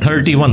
31,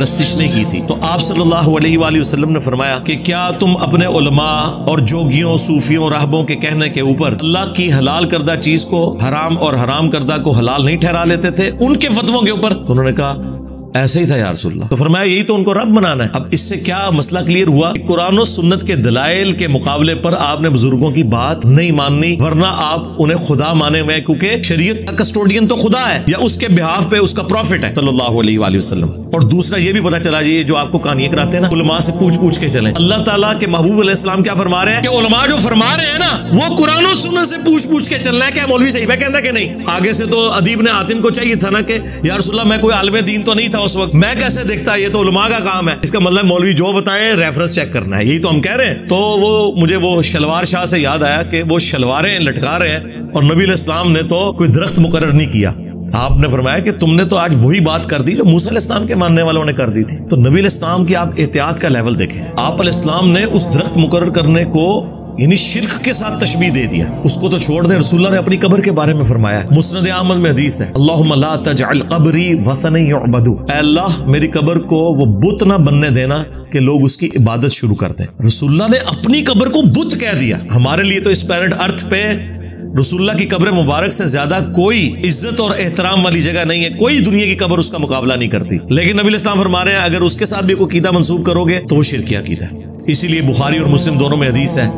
پرستش نہیں کی تھی. تو آپ صلی اللہ علیہ وآلہ وسلم نے فرمایا کہ کیا تم اپنے علماء اور جوگیوں، صوفیوں، راہبوں کے کہنے کے اوپر اللہ کی حلال کردہ چیز کو حرام اور حرام کردہ کو حلال نہیں ٹھہرا لیتے تھے ان کے فتووں کے اوپر؟ انہوں نے کہا ایسے ہی تھا یا رسول اللہ. تو فرمایا یہی تو ان کو رب بنانا ہے. اب اس سے کیا مسئلہ کلیئر ہوا کہ قرآن و سنت کے دلائل کے مقابلے پر آپ نے بزرگوں کی بات نہیں ماننی، ورنہ آپ انہیں خدا مانے ہوئے، کیونکہ شریعت کا کسٹوڈین تو خدا ہے یا اس کے بہاف پہ اس کا پروفٹ ہے صلی اللہ علیہ وآلہ وسلم. اور دوسرا یہ بھی پتا چلا جی جو آپ کو کہانیاں کراتے ہیں نا، علماء سے پوچھ کے چلیں. اللہ تعالیٰ کے محبوب علیہ السلام کیا فرما رہے ہیں کہ علماء جو فرما رہے ہیں نا وہ قرآن و سنت سے پوچھ کے چلنا ہے. کیا مولوی صحیح کہتا ہے کہ نہیں؟ آگے سے تو ادیب نے حاتم کو چاہیے تھا نا کہ یا رسول اللہ میں کوئی عالم دین تو نہیں تھا اس وقت، میں کیسے دیکھتا، یہ تو علماء کا کام ہے. اس کا مطلب مولوی جو بتائیں ریفرنس چیک کرنا ہے، یہی تو ہم کہہ رہے ہیں. تو وہ مجھے وہ شلوار شاہ سے یاد آیا کہ وہ شلواریں لٹکا رہے ہیں اور نبی علیہ السلام نے تو کوئی درخت مقرر نہیں کیا. آپ نے فرمایا کہ تم نے تو آج وہی بات کر دی جو موسیٰ علیہ السلام کے ماننے والوں نے کر دی تھی. تو نبی علیہ السلام کی آپ احتیاط کا لیول دیکھیں. آپ علیہ السلام نے اس درخت مقرر کرنے کو یعنی شرک کے ساتھ تشبیہ دے دیا. اس کو تو چھوڑ دیں، رسول اللہ نے اپنی قبر کے بارے میں فرمایا. مسند احمد میں حدیث ہے، اللہم لا تجعل قبری وثنا یعبد، اے اللہ میری قبر کو وہ بت نہ بننے دینا کہ لوگ اس کی عبادت شروع کر دیں. رسول اللہ نے اپنی قبر کو بت کہہ دیا. ہمارے لیے تو اس پلانٹ ارتھ پہ رسول اللہ کی قبر مبارک سے زیادہ کوئی عزت اور احترام والی جگہ نہیں ہے. کوئی دنیا کی قبر اس کا مقابلہ نہیں کرتی. لیکن نبی علیہ السلام فرما رہے ہیں اگر اس کے ساتھ بھی کوئی عقیدہ منسوب کرو گے تو وہ شرکی عقیدہ ہے. اسی لیے بخاری اور مسلم دونوں میں حدیث ہے،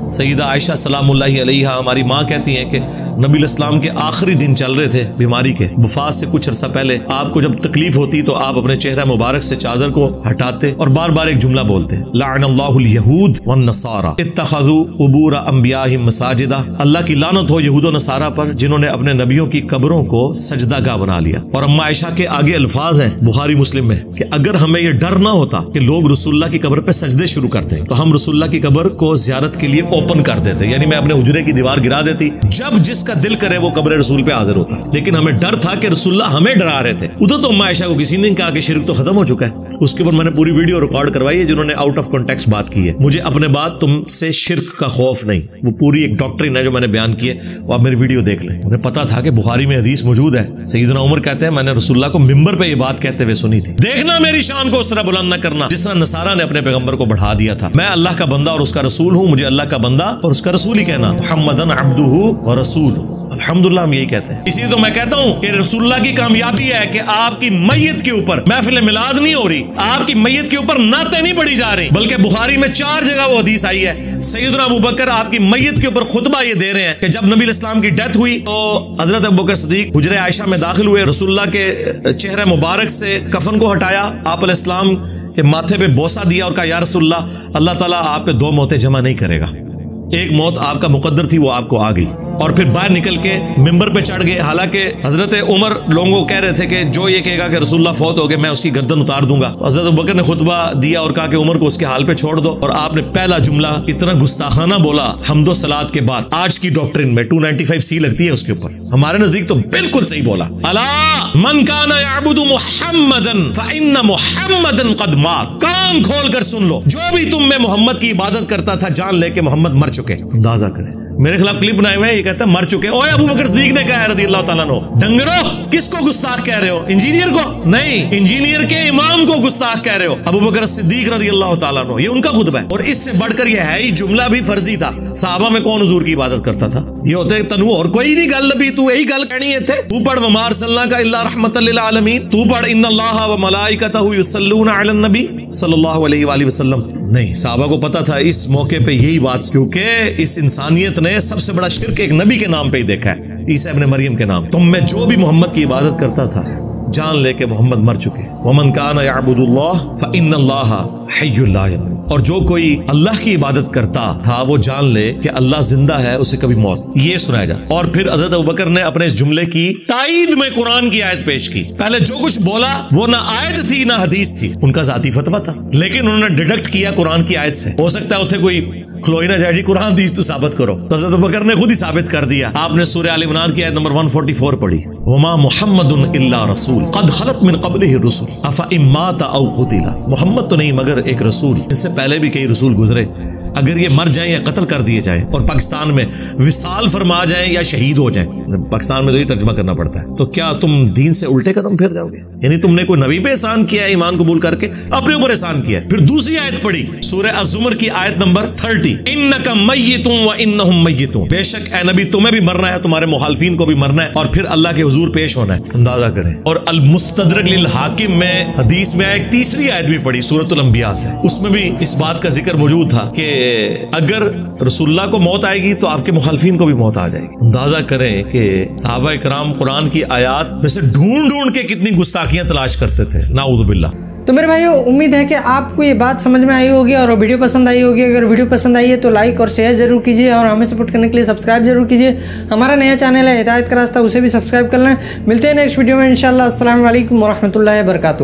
سیدہ عائشہ سلام اللہ علیہا ہماری ماں کہتی ہیں کہ نبی علیہ السلام کے آخری دن چل رہے تھے بیماری کے، وفات سے کچھ عرصہ پہلے آپ کو جب تکلیف ہوتی تو آپ اپنے چہرہ مبارک سے چادر کو ہٹاتے اور بار بار ایک جملہ بولتے، لعن اللہ الیہود والنصارى اتخذوا قبور انبیائہم مساجدا، اللہ کی لعنت ہو یہود و نصارہ پر جنہوں نے اپنے نبیوں کی قبروں کو سجدہ گاہ بنا لیا. اور اما عائشہ کے آگے الفاظ ہیں بخاری مسلم میں کہ اگر ہمیں یہ ڈر نہ ہوتا کہ لوگ رسول اللہ کی قبر پہ سجدے شروع کرتے تو ہم رسول اللہ کی قبر کو زیارت کے لیے اوپن کر دیتے، یعنی میں اپنے حجرے کی دیوار گرا دیتی، جب جس کا دل کرے وہ قبر رسول پہ حاضر ہوتا. لیکن ہمیں ڈر تھا کہ رسول اللہ ہمیں ڈرا رہے تھے. ادھر تو اما عائشہ کو کسی نے کہا کہ شرک تو ختم ہو چکا ہے. اس کے اوپر میں نے پوری ویڈیو ریکارڈ کروائی ہے جنہوں نے آؤٹ آف کانٹیکسٹ بات کی ہے. مجھے اپنے بات تم سے شرک کا خوف نہیں، وہ پوری ایک ڈاکٹرین ہے جو میں نے بیان کی ہے، وہ آپ میری ویڈیو دیکھ لیں. مجھے پتا تھا کہ بخاری میں حدیث موجود ہے. سیدنا عمر کہتے ہیں میں نے رسول اللہ کو ممبر پہ یہ بات کہتے ہوئے سنی تھی. دیکھنا میری شان کو اس طرح بلند نہ کرنا جس طرح نصارہ نے اپنے پیغمبر کو بڑھا دیا تھا. میں اللہ کا بندہ اور اس کا رسول ہوں، مجھے اللہ کا بندہ اور اس کا رسول ہی کہنا. محمدن عبدہ ورسول، الحمدللہ ہم یہی کہتے ہیں. اسی لیے تو میں کہتا ہوں کہ رسول اللہ کی کامیابی ہے کہ آپ کی میت کے اوپر محفل میلاد نہیں ہو رہی، آپ کی میت کے اوپر نعتیں نہیں پڑھی جا رہی، بلکہ بخاری میں 4 جگہ وہ حدیث آئی ہے. سیدنا ابوبکر آپ کی میت کے اوپر خطبہ یہ دے رہے ہیں کہ جب نبی علیہ السلام کی ڈیتھ ہوئی تو حضرت ابوبکر صدیق حجرہ عائشہ میں داخل ہوئے، رسول اللہ کے چہرہ مبارک سے کفن کو ہٹایا، آپ علیہ السلام کے ماتھے پہ بوسہ دیا اور کہا یا رسول اللہ، اللہ تعالیٰ آپ پہ 2 موتیں جمع نہیں کرے گا. ایک موت آپ کا مقدر تھی وہ آپ کو آ گئی. اور پھر باہر نکل کے ممبر پہ چڑھ گئے. حالانکہ حضرت عمر لوگوں کو کہہ رہے تھے کہ جو یہ کہے گا کہ رسول اللہ فوت ہو گئے میں اس کی گردن اتار دوں گا. حضرت ابوبکر نے خطبہ دیا اور کہا کہ عمر کو اس کے حال پہ چھوڑ دو. اور آپ نے پہلا جملہ اتنا گستاخانہ بولا حمد و صلات کے بعد. آج کی ڈاکٹرین میں 295 سی لگتی ہے اس کے اوپر، ہمارے نزدیک تو بالکل صحیح بولا. الا من کان یعبد محمدا فان محمدا قد مات. کان کھول کر سن لو، جو بھی تم میں محمد کی عبادت کرتا تھا جان لے کے محمد مر چکے. اندازہ کریں، میرے خلاف کلپ بنائے ہوئے ہیں، یہ کہتا ہے مر چکے. اوے ابو بکر صدیق نے کہا ہے رضی اللہ تعالیٰ عنہ. ڈنگرو، کس کو گستاخ کہہ رہے ہو؟ انجینئر کو نہیں، انجینئر کے امام کو گستاخ کہہ رہے ہو. ابو بکر صدیق رضی اللہ تعالیٰ عنہ، یہ ان کا خطبہ ہے. اور اس سے بڑھ کر یہ ہے ہی جملہ بھی فرضی تھا. صحابہ میں کون حضور کی عبادت کرتا تھا؟ یہ ہوتے تنو اور کوئی نہیں گل نبی، تو یہی گل کہنی ہے تھے. تو پڑھ وما ارسلناک الا رحمۃ للعالمین، تو پڑھ ان اللہ وملائکتہ یصلون علی النبی صلی اللہ علیہ وآلہ وسلم. نہیں، صحابہ کو پتا تھا اس موقع پہ یہی بات، کیونکہ اس انسانیت نے سب سے بڑا شرک ایک نبی کے نام پہ ہی دیکھا ہے، عیسیٰ ابن مریم کے نام. تم میں جو بھی محمد کی عبادت کرتا تھا جان لے کے محمد مر چکے. ومن کان یعبد اللہ فإن اللہ حی لا یموت، اور جو کوئی اللہ کی عبادت کرتا تھا وہ جان لے کہ اللہ زندہ ہے، اسے کبھی موت. یہ سنایا جا. اور پھر حضرت ابوبکر نے اپنے اس جملے کی تائید میں قرآن کی آیت پیش کی. پہلے جو کچھ بولا وہ نہ آیت تھی نہ حدیث تھی، ان کا ذاتی فتویٰ تھا، لیکن انہوں نے ڈیڈکٹ کیا قرآن کی آیت سے. ہو سکتا ہے اتنے کوئی کھلوئی نہ جائے جی قرآن حدیث تو ثابت کرو، تو حضرت ابوبکر نے خود ہی ثابت کر دیا. آپ نے سورہ آل عمران کی آیت نمبر 144 پڑھی، وما محمد الا رسول قد خلت من قبلہ الرسل افإن مات او قتل. محمد تو نہیں مگر ایک رسول، اس سے پہلے بھی کئی رسول گزرے، اگر یہ مر جائیں یا قتل کر دیے جائیں اور پاکستان میں وصال فرما جائیں یا شہید ہو جائیں، پاکستان میں تو یہ ترجمہ کرنا پڑتا ہے، تو کیا تم دین سے الٹے قدم پھر جاؤ گے؟ یعنی تم نے کوئی نبی پہ احسان کیا ہے ایمان قبول کر کے، اپنے اوپر احسان کیا ہے۔ پھر دوسری آیت پڑھی سورہ الزمر کی آیت نمبر 30، انک میت وانہم میتون، بے شک اے نبی تمہیں بھی مرنا ہے، تمہارے مخالفین کو بھی مرنا ہے، اور پھر اللہ کے حضور پیش ہونا ہے۔ اندازہ کریں۔ اور المستدرک للحاکم میں حدیث میں ایک تیسری آیت بھی پڑھی سورۃ الانبیاء سے، اس میں بھی اس بات کا ذکر موجود تھا کہ اگر رسول اللہ کو موت آئے گی تو آپ کے مخالفین کو بھی موت آ جائے گی۔ اندازہ کریں کہ صحابہ کرام قرآن کی آیات میں سے ڈھونڈ ڈھونڈ کے کتنی گستاخیاں تلاش کرتے تھے، نعوذ باللہ۔ تو میرے بھائیو امید ہے کہ آپ کو یہ بات سمجھ میں آئی ہوگی اور ویڈیو پسند آئی ہوگی۔ اگر ویڈیو پسند آئی ہے تو لائک اور شیئر ضرور کیجیے، اور ہمیں سپورٹ کرنے کے لیے سبسکرائب ضرور کیجیے۔ ہمارا نیا چینل ہے ہدایت کا راستہ، اسے بھی سبسکرائب کر لیں۔ ملتے ہیں نیکسٹ ویڈیو میں انشاءاللہ۔ السلام علیکم ورحمۃ اللہ وبرکاتہ۔